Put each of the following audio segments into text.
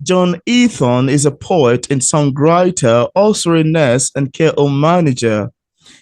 John Eaton is a poet and songwriter, also a nurse and care home manager.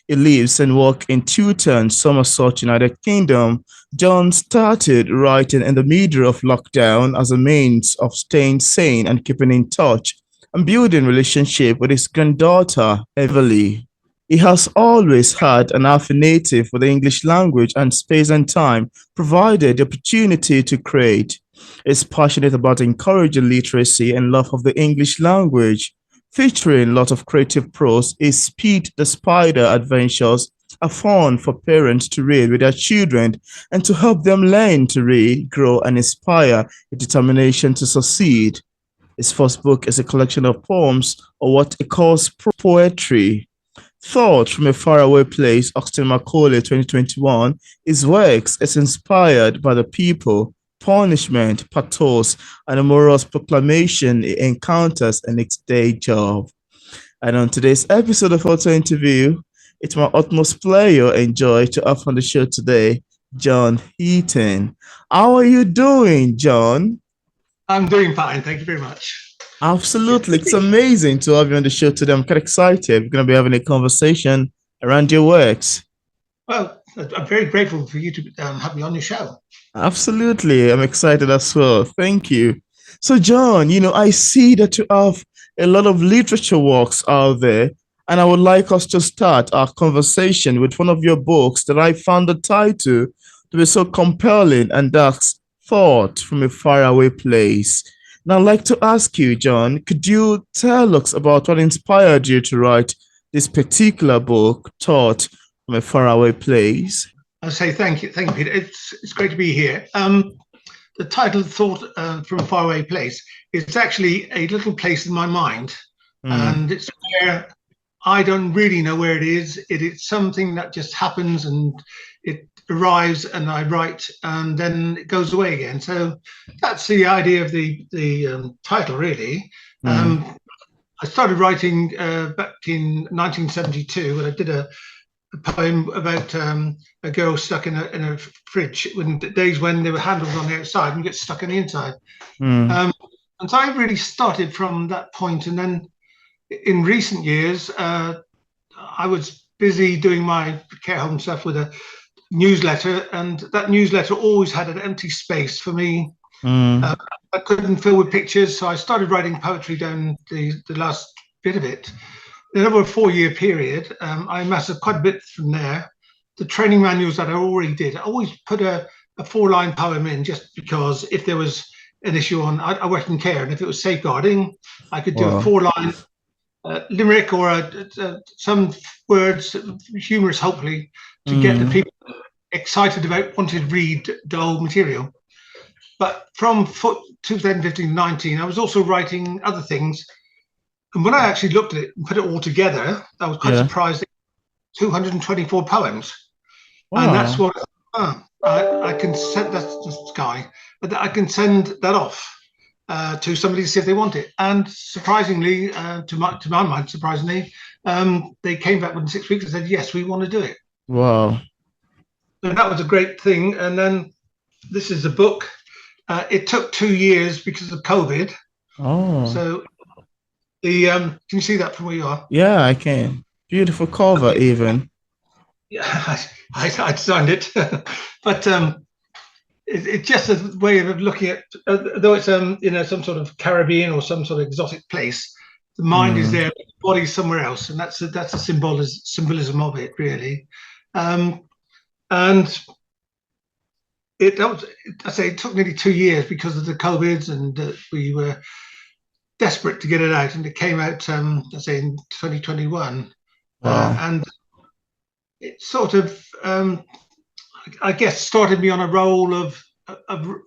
He lives and works in Taunton, Somerset, United Kingdom. John started writing in the middle of lockdown as a means of staying sane and keeping in touch and building relationship with his granddaughter, Evaleigh. He has always had an affinity for the English language and space and time provided the opportunity to create. Is passionate about encouraging literacy and love of the English language. Featuring a lot of creative prose, is Spid the Spider adventures are fun for parents to read with their children and to help them learn to read, grow, and inspire a determination to succeed. His first book is a collection of poems, or what he calls poetry. Thought from a Faraway Place, Oxton Macauley, 2021, his works is inspired by the people, punishment, pathos, and humorous proclamation he encounters in his day job. And on today's episode of Auto Interview, it's my utmost pleasure and joy to have on the show today, John Eaton. How are you doing, John? I'm doing fine. Thank you very much. Absolutely. It's amazing to have you on the show today. I'm quite excited. We're going to be having a conversation around your works. Well, I'm very grateful for you to have me on your show. Absolutely. I'm excited as well. Thank you. So, John, I see that you have a lot of literature works out there, and I would like us to start our conversation with one of your books that I found the title to be so compelling, and that's Thought from a Faraway Place. Now, I'd like to ask you, John, could you tell us about what inspired you to write this particular book, Thought from a Faraway Place? I'll say thank you, Peter. It's great to be here. The title "Thought from a Faraway Place" is actually a little place in my mind, and it's where I don't really know where it is. It's something that just happens, and it arrives, and I write, and then it goes away again. So that's the idea of the title, really. I started writing back in 1972 when I did a poem about a girl stuck in a fridge when the days when there were handles on the outside and you get stuck on the inside. And so I really started from that point, and then in recent years I was busy doing my care home stuff with a newsletter, and that newsletter always had an empty space for me. I couldn't fill with pictures, so I started writing poetry down the last bit of it. Then over a 4-year period, I amassed quite a bit from there. The training manuals that I already did, I always put a 4-line poem in, just because if there was an issue on, I worked in care, and if it was safeguarding, I could do a 4-line limerick or some words, humorous hopefully, to get the people excited about wanting to read dull material. But from 2015-19, I was also writing other things. And when I actually looked at it and put it all together, I was quite surprised at 224 poems. Wow. And that's what I can send, that's the sky, but I can send that off to somebody to see if they want it. And surprisingly, to my mind, they came back within 6 weeks and said, yes, we want to do it. Wow. And that was a great thing. And then this is a book. It took 2 years because of COVID. Oh. So can you see that from where you are? Yeah, I can. Beautiful cover, even. Yeah, I designed it, but it's just a way of looking at. Though it's some sort of Caribbean or some sort of exotic place, the mind is there, the body's somewhere else, and that's the symbolism of it, really. And it took nearly 2 years because of the COVIDs, and we were desperate to get it out, and it came out in 2021. Wow. And it sort of I guess started me on a role of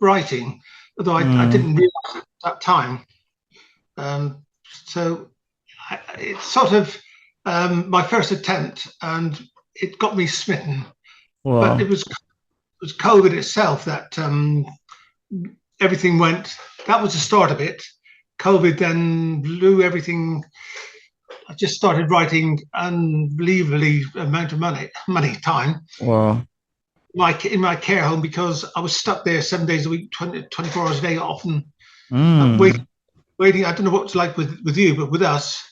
writing, although I didn't realize it at that time. So it's sort of my first attempt, and it got me smitten. Wow. But it was COVID itself that everything went. That was the start of it. COVID then blew everything. I just started writing unbelievably amount of time. Wow. In my care home, because I was stuck there 7 days a week, 24 hours a day, often waiting. I don't know what it's like with you, but with us,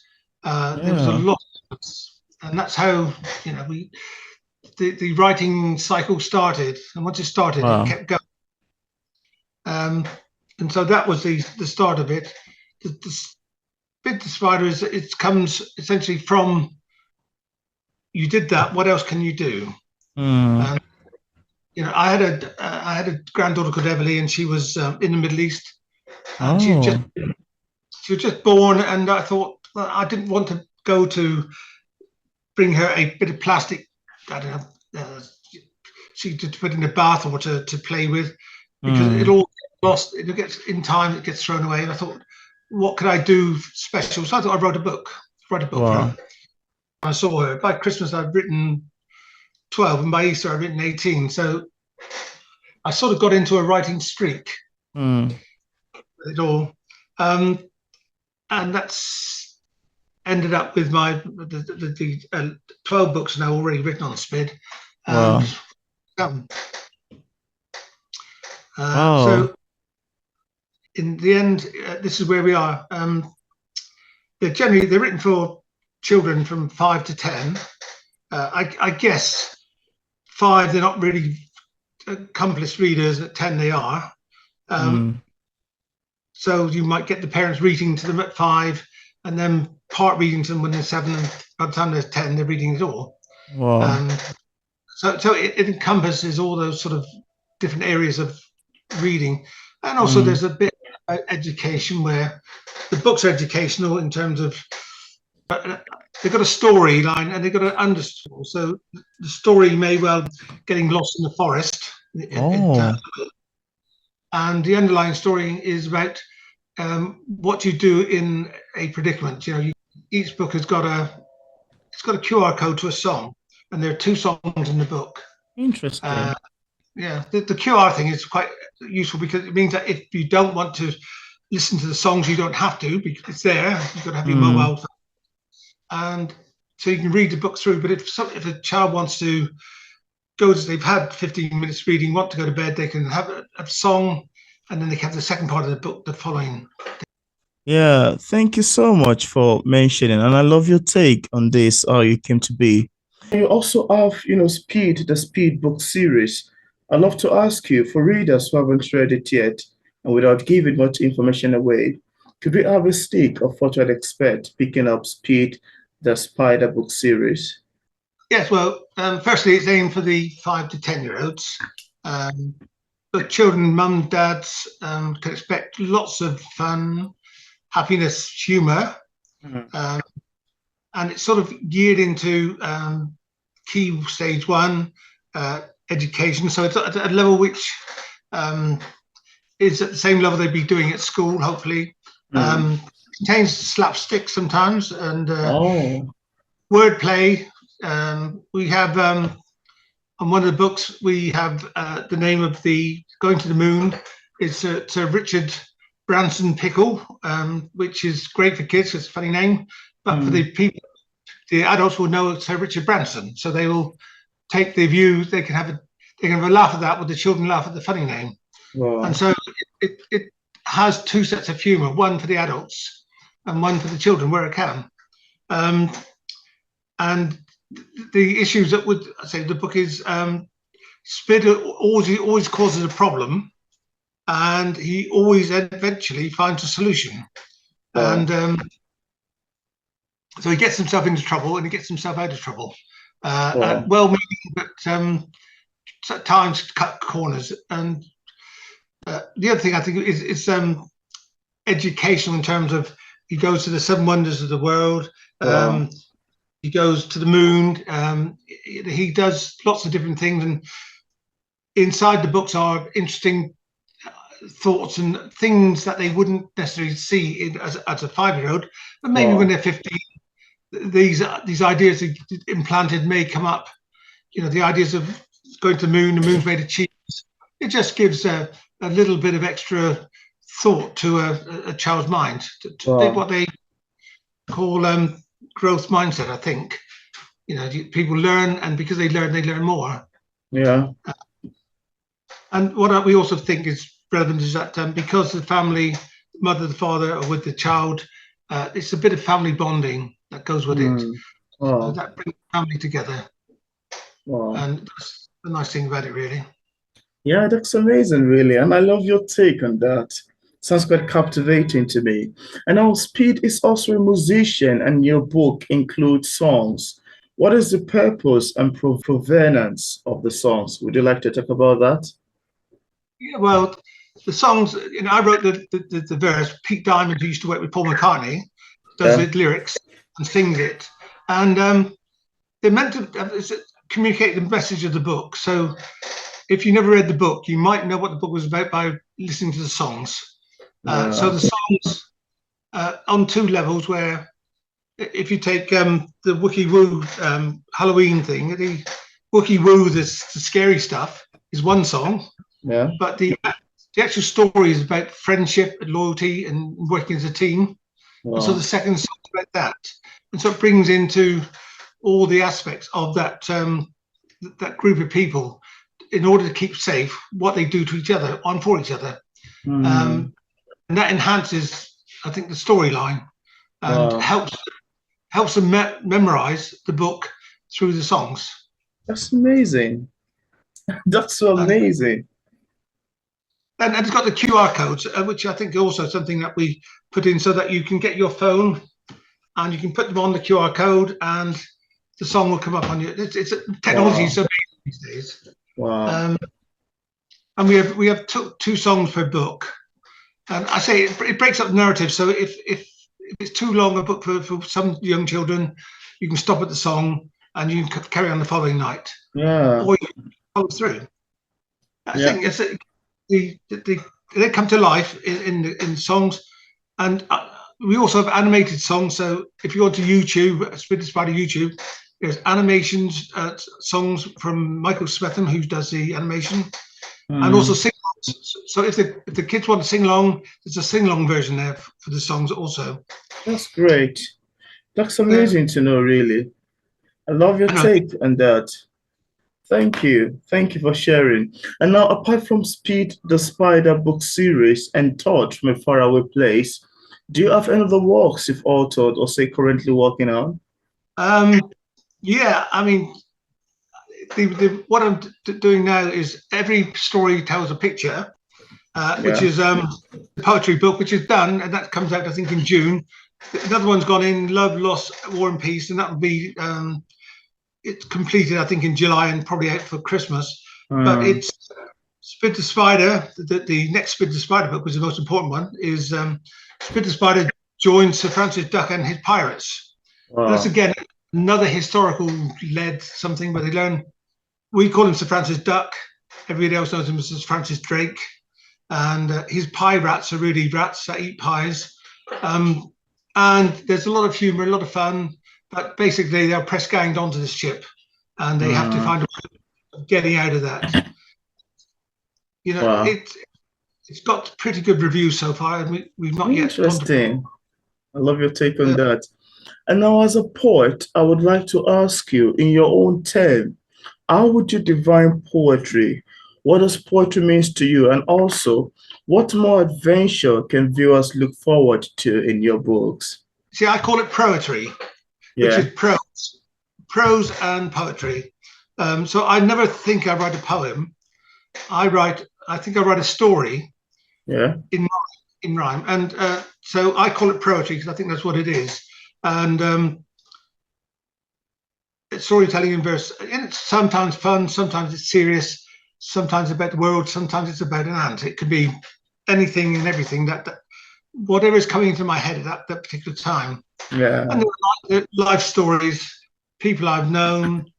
there was a Yeah. lot, and that's how the writing cycle started. And once it started, it Wow. kept going. And so that was the start of it. The Spid the Spider it comes essentially from you did that. What else can you do? Mm. Um, I had a granddaughter called Evaleigh, and she was in the Middle East, and Oh. she was just born, and I thought well, I didn't want to go to bring her a bit of plastic. I don't know. She to put in a bath or to play with because it Mm. all gets lost. It gets in time. It gets thrown away. And I thought, what could I do special? So I thought I wrote a book. Write a book for Wow. her. I saw her by Christmas. I'd written 12, and by Easter I'd written 18. So I sort of got into a writing streak Mm. with it all, and that's ended up with the 12 books now already written on Spid, and Wow. um, Wow. so in the end, this is where we are. They're written for children from 5 to 10. I guess 5 they're not really accomplished readers. At 10 they are. Mm. So you might get the parents reading to them at 5, and then part reading to them when they're 7. And by the time they're 10, they're reading it all. Wow. So it encompasses all those sort of different areas of reading, and also Mm. there's a bit of education where the books are educational in terms of they've got a storyline and they've got an understory. So the story may well getting lost in the forest, Oh. and the underlying story is about what you do in a predicament. Each book has got a QR code to a song, and there are 2 songs in the book. Interesting. Yeah, the QR thing is quite useful because it means that if you don't want to listen to the songs, you don't have to because it's there. You've got to have your Mm. mobile phone, and so you can read the book through. But if a child wants to they've had 15 minutes reading, want to go to bed, they can have a song, and then they can have the second part of the book the following. Yeah, thank you so much for mentioning, and I love your take on this, how you came to be. You also have, Speed, the Speed book series. I'd love to ask you, for readers who haven't read it yet, and without giving much information away, could we have a stick of what I'd expect picking up Speed, the Spider book series? Yes, well, firstly, it's aimed for the 5 to 10-year-olds. But children, mum, dads can expect lots of fun, happiness, humour, Mhm. um, and it's sort of geared into key stage 1 education. So it's at a level which is at the same level they'd be doing at school, hopefully. Mm. Contains slapstick sometimes and Oh. wordplay. We have on one of the books we have the name of the going to the moon. It's a Richard Branson pickle, which is great for kids. It's a funny name, but for Mm. the adults will know it's Sir Richard Branson, so they will take the view. They can have a laugh at that, with the children laugh at the funny name, and Wow. so it has 2 sets of humour, one for the adults and one for the children where it can. And the issues that would I say the book is Spid always causes a problem, and he always eventually finds a solution. Wow. And so he gets himself into trouble and he gets himself out of trouble. Wow. Well-meaning, but at times cut corners. And the other thing I think is educational in terms of he goes to the 7 wonders of the world. Wow. He goes to the moon. He does lots of different things, and inside the books are interesting thoughts and things that they wouldn't necessarily see as a 5-year-old, but maybe when Wow. they're 15, these ideas implanted may come up. The ideas of going to the moon's made of cheese. It just gives a little bit of extra thought to a child's mind, Wow. what they call growth mindset, I think. People learn, and because they learn more. Yeah. And what we also think is relevant is that because the family mother, the father, or with the child. It's a bit of family bonding that goes with it. So Oh, that brings family together, wow. and that's the nice thing about it, really. Yeah, that's amazing, really. And I love your take on that. Sounds quite captivating to me. And now, Speed is also a musician, and your book includes songs. What is the purpose and provenance of the songs? Would you like to talk about that? Yeah, well, the songs, I wrote the verse. Pete Diamond, who used to work with Paul McCartney, does Yeah. the lyrics and sings it. And they're meant to communicate the message of the book. So if you never read the book, you might know what the book was about by listening to the songs. So Yeah. the songs on two levels, where if you take the Wookie Woo Halloween thing, the Wookie Woo, the scary stuff, is one song, Yeah. but the actual story is about friendship and loyalty and working as a team. And so the Wow. second song is about that. And so it brings into all the aspects of that group of people in order to keep safe, what they do to each other and for each other. Hmm. And that enhances, I think, the storyline and Wow. helps them memorize the book through the songs. That's amazing. That's so And, amazing. and it's got the QR codes, which I think also something that we put in so that you can get your phone and you can put them on the QR code and the song will come up on you. It's technology is Wow. so big these days. Wow. Um, and we have two songs per book. And I say it breaks up the narrative. So if it's too long a book for some young children, you can stop at the song and you can carry on the following night, Yeah. or you can follow through. I Yeah. think they come to life in songs, and we also have animated songs. So if you go to YouTube, Spid the Spider YouTube, there's animations songs from Michael Smetham, who does the animation, and also Hmm. sing. So if the kids want to sing along, there's a sing along version there for the songs also. That's great. That's Uh, amazing to know, really. I love your I know. take on that. Thank you. Thank you for sharing. And now, apart from Speed the Spider book series and Thought from a Faraway Place, do you have any other works you've authored or say currently working on? Um, yeah, I mean, what I'm doing now is every story tells a picture, which Yeah. is the poetry book, which is done, and that comes out, I think, in June. Another one's gone in, Love, Loss, War and Peace, and that will be it's completed, I think, in July and probably out for Christmas. But Hmm. it's Spid the Spider, the next Spid the Spider book, was the most important one, is Spid the Spider joins Sir Francis Duck and his pirates. And that's Wow. again another historical led something where they learn. We call him Sir Francis Duck. Everybody else knows him as Sir Francis Drake. And his pie rats are really rats that eat pies. Um, and there's a lot of humor, a lot of fun. But basically, they're press ganged onto this ship, and they have to Hmm. find a way of getting out of that. Wow. It's got pretty good reviews so far, and we've not yet gone to. Interesting. I love your take on Uh, that. And now, as a poet, I would like to ask you, in your own term, how would you define poetry? What does poetry mean to you? And also, what more adventure can viewers look forward to in your books? See, I call it proetry, which Yeah, is prose and poetry. So I never think I write a poem. I think I write a story yeah. in in rhyme, and so I call it poetry because I think that's what it is. And it's storytelling in verse, and it's sometimes fun, sometimes it's serious, sometimes about the world, sometimes it's about an ant. It could be anything and everything that whatever is coming into my head at that particular time. And Yeah. there are life stories, people I've known,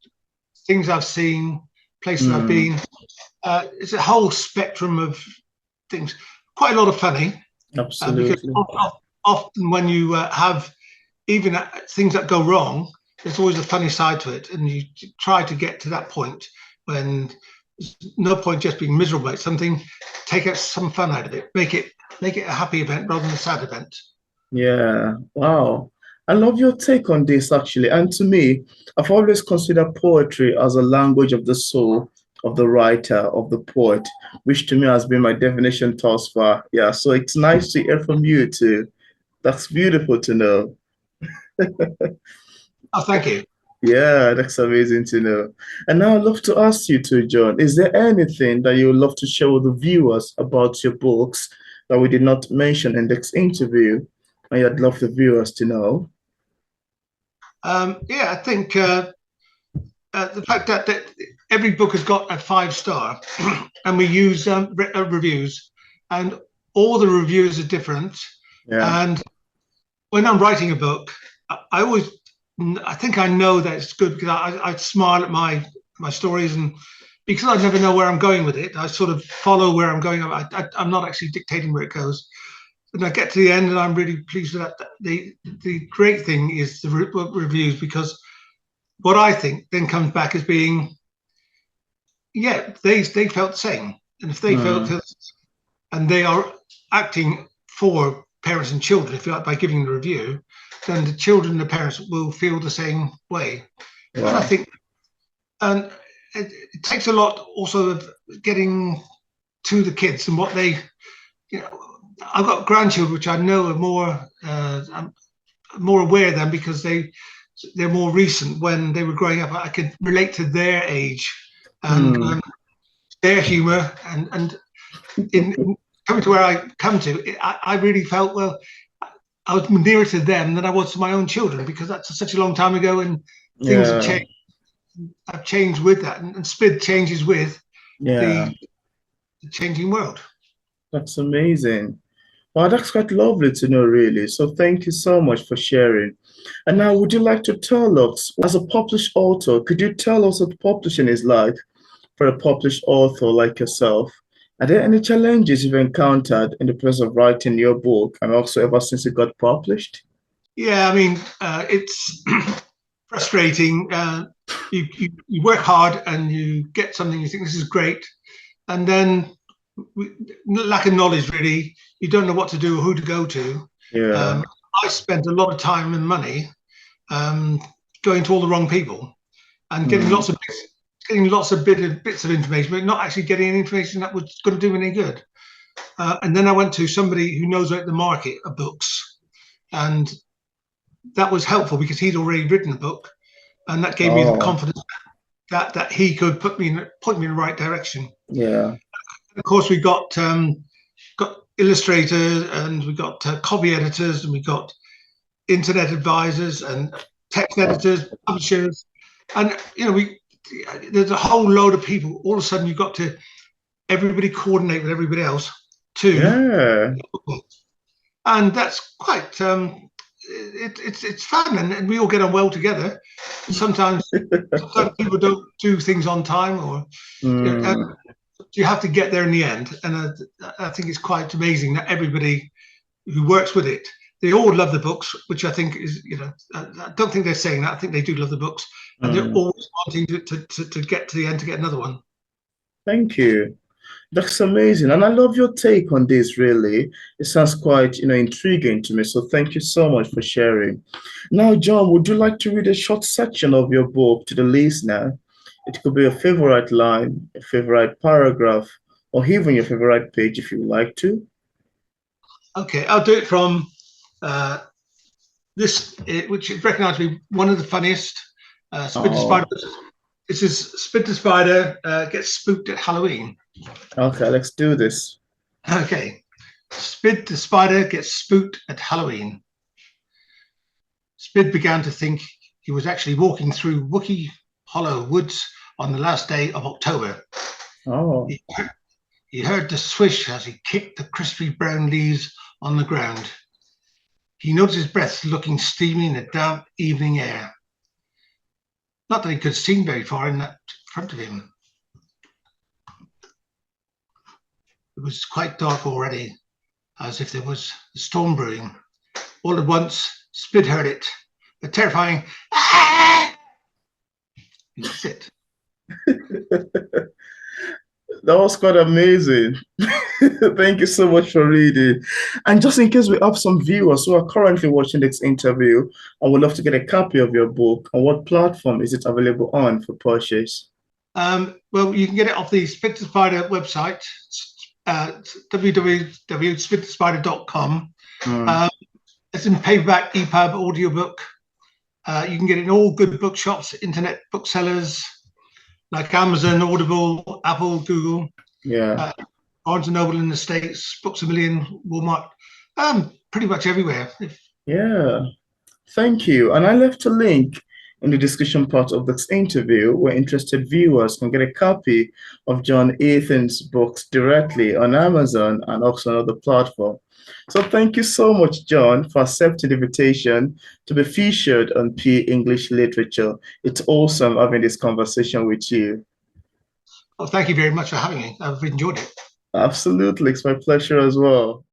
things I've seen, places I've Hmm. been. It's a whole spectrum of things. Quite a lot of funny, because Absolutely. often when you have even things that go wrong, there's always a funny side to it, and you try to get to that point when there's no point just being miserable about something. Take out some fun out of it. Make it a happy event rather than a sad event. Yeah. Wow. I love your take on this, actually. And to me, I've always considered poetry as a language of the soul of the writer, of the poet, which to me has been my definition thus far. Yeah, so it's nice to hear from you too. That's beautiful to know. Oh, thank you. Yeah, that's amazing to know. And now I'd love to ask you too, John, is there anything that you would love to share with the viewers about your books that we did not mention in this interview? And I'd love the viewers to know. Yeah, I think the fact that every book has got a 5-star, and we use reviews, and all the reviews are different. Yeah. And when I'm writing a book, I think I know that it's good because I smile at my stories, and because I never know where I'm going with it, I sort of follow where I'm going. I'm not actually dictating where it goes. And I get to the end, and I'm really pleased with that. The great thing is the reviews, because what I think then comes back as being, yeah, they felt the same, and if they felt it, and they are acting for parents and children, if you like, by giving the review, then the children and the parents will feel the same way. Yeah. And I think, and it takes a lot also of getting to the kids and what they, you know, I've got grandchildren which I know are more, I'm more aware of them because they're more recent. When they were growing up, I could relate to their age and their humor, and in coming to where I come to, I really felt, well, I was nearer to them than I was to my own children, because that's such a long time ago, and things have changed. I've changed with that, and Spid changes with the changing world. That's amazing. Wow, that's quite lovely to know, really. So thank you so much for sharing. And now, would you like to tell us, as a published author, could you tell us what publishing is like for a published author like yourself? Are there any challenges you've encountered in the process of writing your book, and also ever since it got published? Yeah, I mean, it's frustrating. You work hard and you get something, you think this is great, and then lack of knowledge, really. You don't know what to do or who to go to. Yeah. I spent a lot of time and money going to all the wrong people and getting lots of bits of information, but not actually getting any information that was going to do any good. And then I went to somebody who knows about the market of books, and that was helpful because he'd already written a book, and that gave me the confidence that he could point me in the right direction. Yeah. Of course, we got illustrators, and we got copy editors, and we got internet advisors and text editors, publishers, and there's a whole load of people. All of a sudden, you've got to everybody coordinate with everybody else too. Yeah. And that's quite it's fun, and we all get on well together. Sometimes people don't do things on time, or you have to get there in the end. And I think it's quite amazing that everybody who works with it, they all love the books, which I think is, I don't think they're saying that. I think they do love the books, and they're always wanting to get to the end to get another one. Thank you. That's amazing. And I love your take on this, really. It sounds quite, intriguing to me. So thank you so much for sharing. Now, John, would you like to read a short section of your book to the listener? It could be a favorite line, a favorite paragraph, or even your favorite page if you would like to. Okay, I'll do it from this, which is recognized to be one of the funniest. Spid the Spider. This is Spid the Spider gets spooked at Halloween. Okay, let's do this. Okay. Spid the Spider gets spooked at Halloween. Spid began to think he was actually walking through Wookie Hollow woods on the last day of October. Oh. He heard the swish as he kicked the crispy brown leaves on the ground. He noticed his breath looking steamy in the damp evening air. Not that he could see very far in that front of him. It was quite dark already, as if there was a storm brewing. All at once, Spid heard it, a terrifying "Ah!" That's it. That was quite amazing. Thank you so much for reading. And just in case we have some viewers who are currently watching this interview and would love to get a copy of your book, on what platform is it available on for purchase? Well, you can get it off the Spid the Spider website, www.spidthespider.com. It's in paperback, EPUB, audiobook. You can get it in all good bookshops, internet booksellers like Amazon, Audible, Apple, Google. Yeah. Barnes & Noble in the States, Books A Million, Walmart, pretty much everywhere. Yeah. Thank you. And I left a link in the discussion part of this interview where interested viewers can get a copy of John Eaton's books directly on Amazon and also on other platforms. So thank you so much, John, for accepting the invitation to be featured on P English Literature. It's awesome having this conversation with you. Well, thank you very much for having me. I've enjoyed it. Absolutely. It's my pleasure as well.